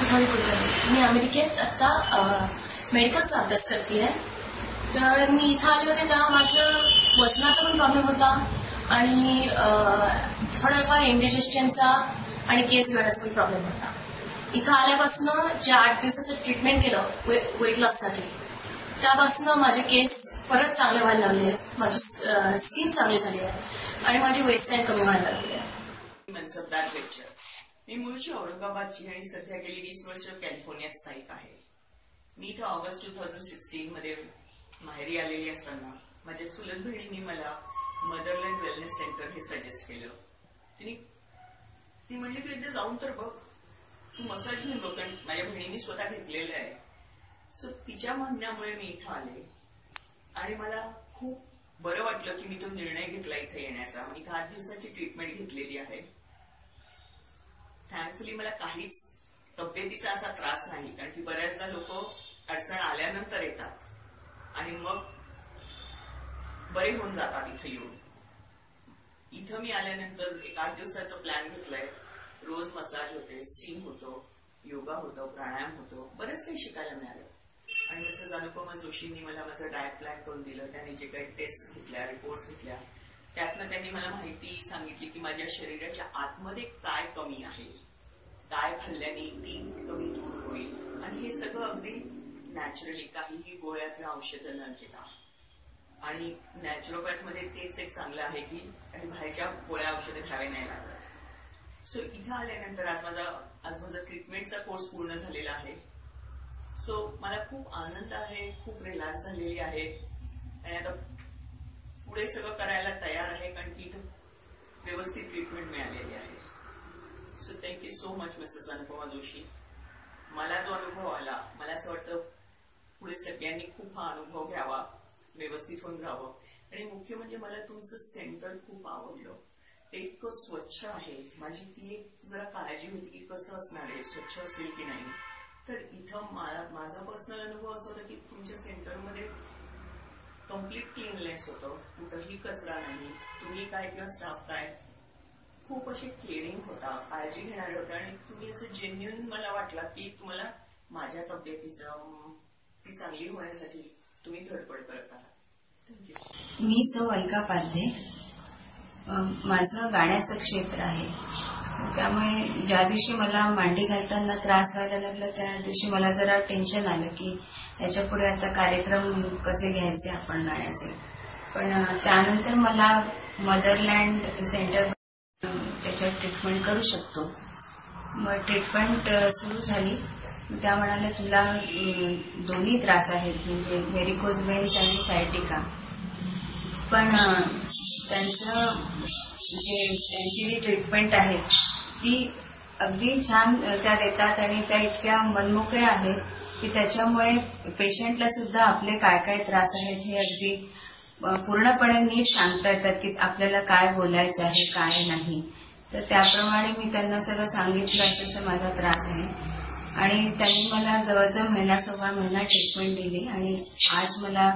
मिथाली कुलकर्णी. मी अमेरिकेत आता मेडिकलचा अभ्यास करते आहे. तर मी इथं आले होते तेव्हा माझं वजनाचा पण प्रॉब्लेम होता आणि थोडाफार इंडिजेस्टनचा आणि केस गळ्याचा पण प्रॉब्लेम होता. इथं आल्यापासून जे 8 दिवसाचं ट्रीटमेंट केलं वेट लॉससाठी, त्यापासून माझे केस परत चांगले व्हायला लागले, माझी स्किन चांगली झाली आहे आणि माझी वेस्टलाईन कमी व्हायला लागली आहे. मी मूळची औरंगाबादची आणि सध्या गेली 20 वर्ष कॅलिफोर्नियात स्थायिक आहे. मी इथं ऑगस्ट 2016 मध्ये माहेरी आलेली असताना माझ्या चुलत बहिणींनी मला मदरलँड वेलनेस सेंटर हे सजेस्ट केलं. ती म्हणली तू एकदा जाऊन तर बघ, तू मसाज घेऊन बघ, कारण माझ्या बहिणींनी स्वतः घेतलेलं आहे. सो तिच्या म्हणण्यामुळे मी इथं आले आणि मला खूप बरं वाटलं की मी तो निर्णय घेतला इथं येण्याचा. मी 8 दिवसाची ट्रीटमेंट घेतलेली आहे. थँकफुली मला काहीच तब्येतीचा असा त्रास नाही, कारण की बऱ्याचदा लोक अडचण आल्यानंतर येतात आणि मग बरे होऊन जातात इथं येऊन. इथं मी आल्यानंतर एक 8 दिवसाचा प्लॅन घेतलाय. रोज मसाज होते, स्टीम होतो, योगा होतो, प्राणायाम होतो, बरेच काही शिकायला मिळालं. आणि मिसेस अनुपमा जोशींनी मला माझं डाएट प्लॅन करून दिलं. त्यांनी जे काही टेस्ट घेतल्या, रिपोर्ट्स घेतल्या, त्यातनं त्यांनी मला माहिती सांगितली की माझ्या शरीराच्या आतमध्ये काय कमी आहे, काय खाल्ल्याने ती कमी दूर होईल, आणि हे सगळं अगदी नॅचरली, काहीही गोळ्या किंवा औषधं न घेता. आणि नॅचरोपॅथ मध्ये तेच एक चांगलं आहे की काही बाहेरच्या गोळ्या औषधं घ्यावे नाही लागत. सो इथं आल्यानंतर आज माझा ट्रीटमेंटचा कोर्स पूर्ण झालेला आहे. सो मला खूप आनंद आहे, खूप रिलॅक्स झालेली आहे आणि आता पुढे सगळं करायला तयार आहे, कारण की इथं व्यवस्थित ट्रीटमेंट मिळालेली आहे. So thank you so much Mrs Anupama Joshi. मला जो अनुभव आला, मला असं वाटतं पुढे सगळ्यांनी खूप हा अनुभव घ्यावा, व्यवस्थित होऊन राहावं. आणि मुख्य म्हणजे मला तुमचं सेंटर खूप आवडलं. ते इतकं स्वच्छ आहे. माझी ती एक जरा काळजी होती की कसं असणार आहे, स्वच्छ असेल की नाही. तर इथं माझा पर्सनल अनुभव असा होता की तुमच्या सेंटरमध्ये कम्प्लीट क्लीननेस होतं, कुठंही कचरा नाही. तुम्ही काय किंवा स्टाफ काय खूप असे केअरिंग होता, काळजी घेणारे होते आणि तुम्ही असं जेन्युइन मला वाटला की तुम्हाला माझ्या तब्येतीचं ती चांगली होण्यासाठी तुम्ही धडपड करता. थँक्यू. मी सौ अलका पाध्ये. माझं गाण्याचं क्षेत्र आहे, त्यामुळे ज्या दिवशी मला मांडी घालताना त्रास व्हायला लागला त्या दिवशी मला जरा टेन्शन आलं की याच्या पुढे आता कार्यक्रम कसे घ्यायचे आपण गाण्याचे. पण त्यानंतर मला मदरलँड सेंटर त्याच्यात ट्रीटमेंट करू शकतो. मग ट्रीटमेंट सुरू झाली. त्या म्हणाले तुला दोन्ही त्रास आहेत, म्हणजे व्हेरिकोज व्हेन्स आणि सायटिका. पण त्यांची जी ट्रीटमेंट आहे ती अगदी छान त्या देतात आणि त्या इतक्या मनमोकळ्या आहेत की त्याच्यामुळे पेशंटला सुद्धा आपले काय काय त्रास आहेत हे अगदी पूर्णपणे नीट सांगता येतात की आपल्याला काय बोलायचं आहे, काय नाही. तर त्याप्रमाणे मी त्यांना सगळं सांगितलं असं माझा त्रास आहे आणि त्यांनी मला जवळजवळ 1.5 महिना ट्रीटमेंट दिली आणि आज मला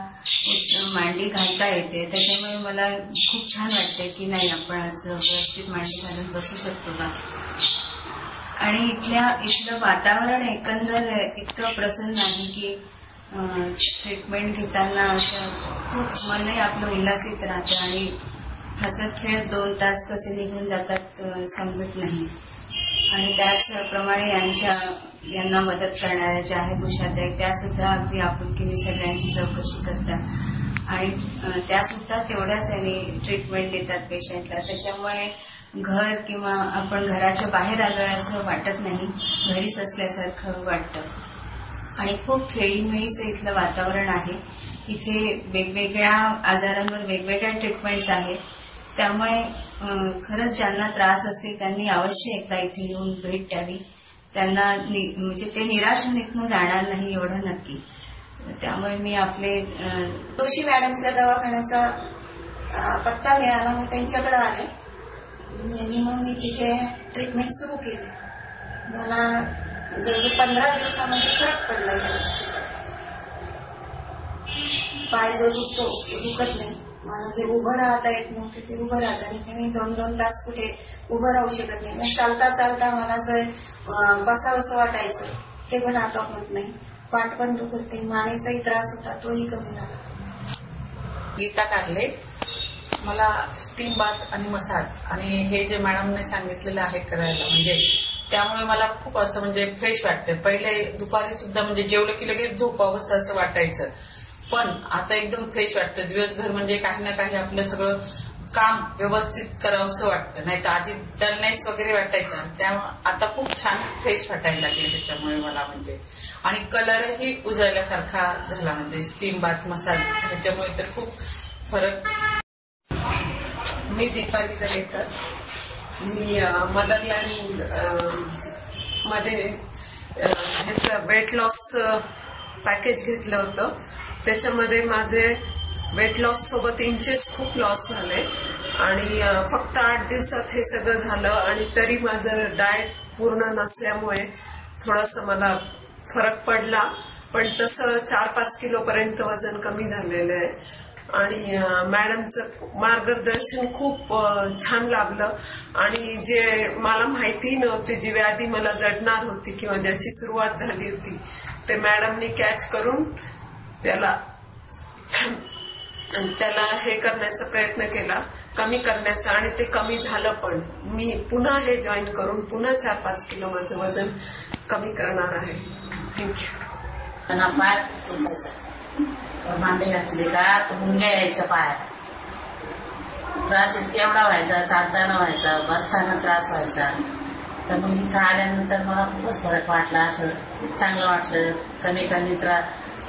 मांडी घालता येते. त्याच्यामुळे मला खूप छान वाटते की नाही आपण आज व्यवस्थित मांडी घालून बसू शकतो का. आणि इथलं वातावरण एकंदर इतकं प्रसन्न आहे की ट्रीटमेंट घेताना असं खूप मनही आपलं उल्हासित राहतं आणि हसत खेळत 2 तास कसे निघून जातात समजत नाही. आणि त्याचप्रमाणे यांना मदत करणाऱ्या ज्या आहेत उषाताई, त्या सुद्धा अगदी आपुलकीने सगळ्यांची चौकशी करतात आणि त्या सुद्धा तेवढ्याच यांनी ट्रीटमेंट देतात पेशंटला. त्याच्यामुळे घर किंवा आपण घराच्या बाहेर आलोय असं वाटत नाही, घरीच असल्यासारखं वाटतं. आणि खूप खेळीमेळीचं इथलं वातावरण आहे. इथे वेगवेगळ्या आजारांवर वेगवेगळ्या ट्रीटमेंट्स आहेत. त्यामुळे खरंच ज्यांना त्रास असतील त्यांनी अवश्य एकदा इथे येऊन भेट द्यावी. त्यांना म्हणजे ते निराश इथनं जाणार नाही एवढं नक्की. त्यामुळे मी आपले जोशी मॅडमच्या दवाखान्याचा पत्ता मिळाला, मग त्यांच्याकडे आले आणि मग मी तिथे ट्रीटमेंट सुरू केली. मला जवळजवळ 15 दिवसामध्ये फरक पडला या गोष्टीचा. पाय जो दुखतो तो दुखत नाही. मला जे उभं राहता येत नव्हते ते उभं राहता नाही. मी 2-2 तास कुठे उभं राहू शकत नाही. चालता चालता मला असं बसावंसं वाटायचं ते पण आता होत नाही. पाठ पण दुखते, मानेचाही त्रास होता तोही कमी झाला. गीता कारले. मला स्टीम बाथ आणि मसाज आणि हे जे मॅडमने सांगितलेलं आहे करायला, म्हणजे त्यामुळे मला खूप असं म्हणजे फ्रेश वाटतं. पहिले दुपारी सुद्धा म्हणजे जेवलं की लगेच झोपावंच असं वाटायचं, पण आता एकदम फ्रेश वाटतं. दिवसभर म्हणजे काही ना काही आपलं सगळं काम व्यवस्थित करावंसं वाटतं, नाही तर आधी डलनेस वगैरे वाटायचा. त्यामुळे आता खूप छान फ्रेश वाटायला लागले त्याच्यामुळे मला म्हणजे. आणि कलरही उजळल्यासारखा झाला म्हणजे स्टीम बाथ मसाज ह्याच्यामुळे तर खूप फरक. मी दीपाली दरेकर. मी मदरलँड मध्ये ह्याचं वेट लॉसचं पॅकेज घेतलं होतं. त्याच्यामध्ये माझे वेट लॉस सोबत इंचेस खूप लॉस झाले आणि फक्त 8 दिवसात हे सगळं झालं. आणि तरी माझं डाएट पूर्ण नसल्यामुळे थोडंसं मला फरक पडला, पण तसं 4-5 किलोपर्यंत वजन कमी झालेलं आहे. आणि मॅडमचं मार्गदर्शन खूप छान लाभलं. आणि जे मला माहिती नव्हते, जी व्याधी मला जडणार होती किंवा ज्याची सुरुवात झाली होती, ते मॅडमनी कॅच करून त्याला हे करण्याचा प्रयत्न केला, कमी करण्याचा, आणि ते कमी झालं. पण मी पुन्हा हे जॉईन करून पुन्हा 4-5 किलो माझं वजन कमी करणार आहे. थँक्यू. मांडे घातले का तर मुंग्या यायच्या पायात, त्रास एवढा व्हायचा, चालताना व्हायचा, बसताना त्रास व्हायचा. तर मग इथं आल्यानंतर मला खूपच फरक वाटला, असं चांगलं वाटलं. कमी कमी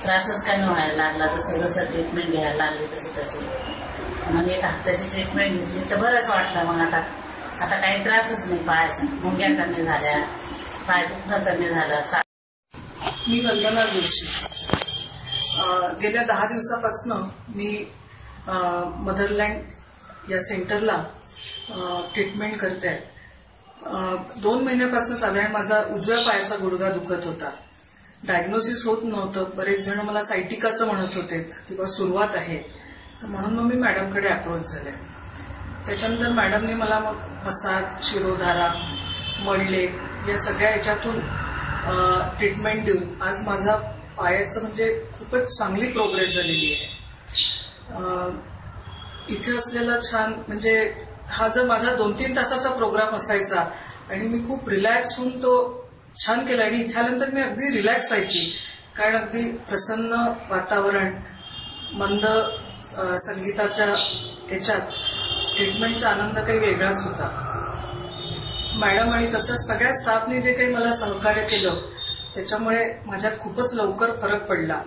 त्रासच कमी व्हायला लागला. जसं जसं ट्रीटमेंट घ्यायला लागली तशी मग 1 हप्त्याची ट्रीटमेंट घेतली तर बरंच वाटलं. मग आता काही त्रासच नाही पायाचा, मुंग्या कमी झाल्या, पाय दुखणं कमी झालं. मी वंदना जोशी. गेल्या 10 दिवसापासून मी मदरलँड या सेंटरला ट्रीटमेंट करते. 2 महिन्यापासून साधारण माझा उजव्या पायाचा गुडघा दुखत होता. डायग्नोसिस होत नव्हतं. बरेच जण मला सायटिकाचं म्हणत होते किंवा सुरुवात आहे, तर म्हणून मग मी मॅडमकडे अप्रोच झाले. त्याच्यानंतर मॅडमने मला मग मसाज, शिरोधारा, मळलेप या सगळ्या याच्यातून ट्रीटमेंट देऊन आज माझा पायाचं म्हणजे खूपच चांगली प्रोग्रेस झालेली आहे. इथे असलेला छान म्हणजे हा जर माझा 2-3 तासाचा प्रोग्राम असायचा आणि मी खूप रिलॅक्स होऊन तो छान केला. आणि इथे आल्यानंतर मी अगदी रिलॅक्स व्हायची, कारण अगदी प्रसन्न वातावरण, मंद संगीताच्या ह्याच्यात ट्रीटमेंटचा आनंद काही वेगळाच होता. मॅडम आणि तसंच सगळ्या स्टाफने जे काही मला सहकार्य केलं त्याच्यामुळे माझ्यात खूपच लवकर फरक पडला.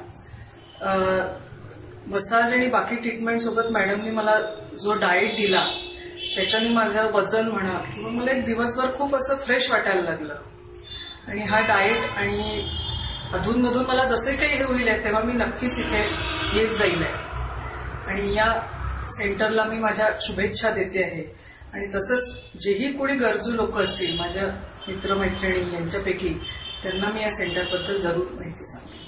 मसाज आणि बाकी ट्रीटमेंट सोबत मॅडमनी मला जो डाएट दिला त्याच्याने माझं वजन म्हणा किंवा मला एक दिवसभर खूप असं फ्रेश वाटायला लागलं. आणि हा डाएट आणि अधूनमधून मला जसे काही हे होईल तेव्हा मी नक्कीच इथे येत जाईल आहे. आणि या सेंटरला मी माझ्या शुभेच्छा देते आहे. आणि तसंच जेही कोणी गरजू लोक असतील माझ्या मित्रमैत्रिणी यांच्यापैकी, त्यांना मी या सेंटरबद्दल जरूर माहिती सांगेन.